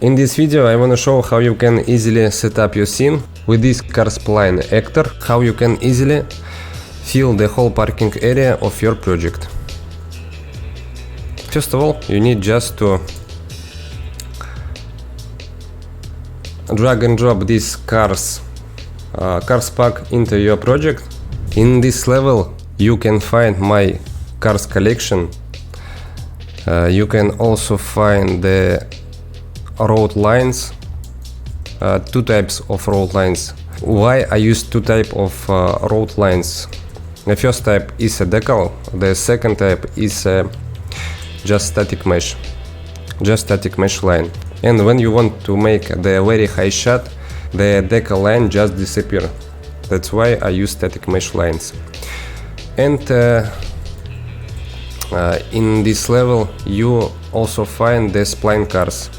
In this video I want to show how you can easily set up your scene with this car spline actor, how you can easily fill the whole parking area of your project. First of all, you need just to drag and drop these cars pack into your project. In this level you can find my cars collection. You can also find the road lines, two types of road lines. Why I use two types of road lines? The first type is a decal, the second type is just static mesh line. And when you want to make the very high shot, the decal line just disappear. That's why I use static mesh lines. And in this level you also find the spline cars.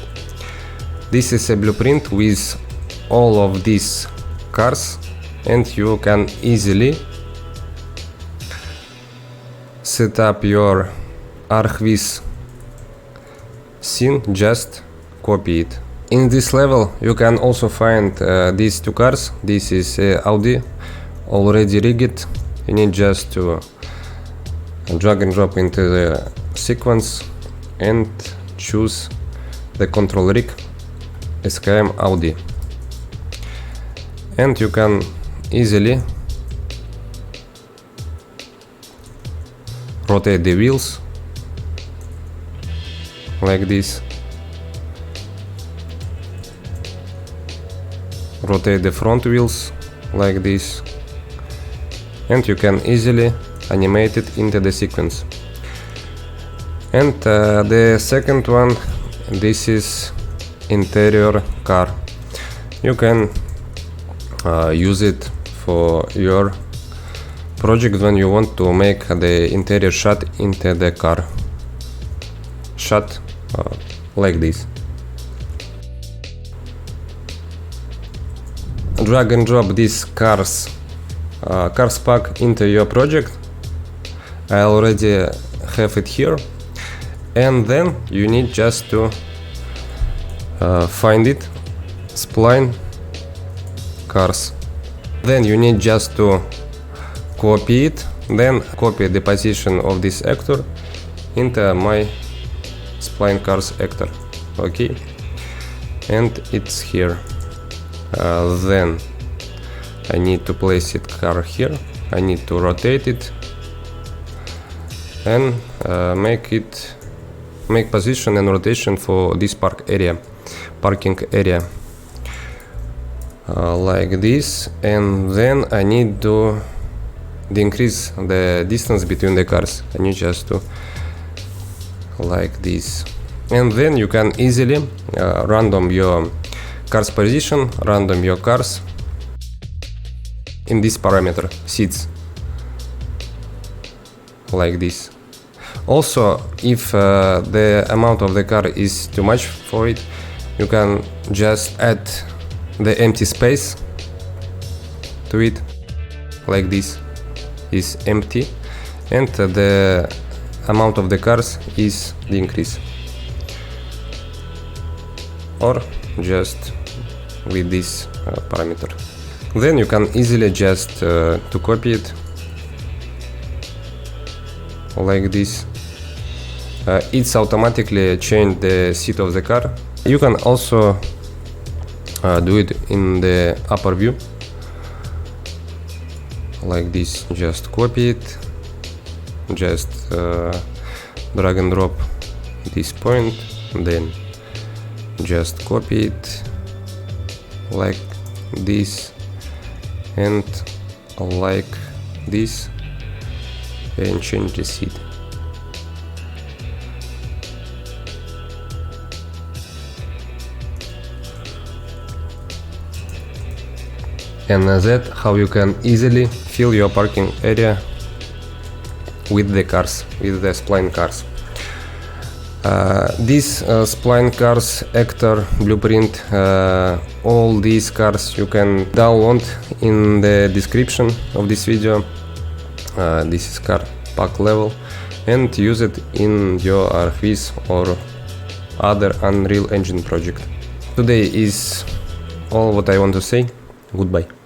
This is a blueprint with all of these cars, and you can easily set up your Archviz scene, just copy it. In this level you can also find these two cars. This is Audi, already rigged. You need just to drag and drop into the sequence and choose the control rig SKM Audi, and you can easily rotate the wheels like this, rotate the front wheels like this, and you can easily animate it into the sequence. And the second one, this is interior car. You can use it for your project when you want to make the interior shot into the car shot like this. Drag and drop these cars pack into your project. I already have it here, and then you need just to find it, spline cars. Then you need just to copy it, then copy the position of this actor into my spline cars actor. Okay, and it's here. Then I need to place it car here. I need to rotate it and make position and rotation for this parking area like this. And then I need to increase the distance between the cars. I need just to like this, and then you can easily random your cars position, random your cars in this parameter seats like this. Also, if the amount of the car is too much for it, you can just add the empty space to it like this is empty, and the amount of the cars is the increase, or just with this parameter. Then you can easily just to copy it like this. It's automatically change the seat of the car. You can also do it in the upper view like this. Just copy it, just drag and drop this point, then just copy it like this and like this, and change the seat. And that's how you can easily fill your parking area with the cars, with the spline cars. This spline cars actor blueprint, all these cars you can download in the description of this video. This is car pack level, and use it in your Archviz or other Unreal Engine project. Today is all what I want to say. Goodbye.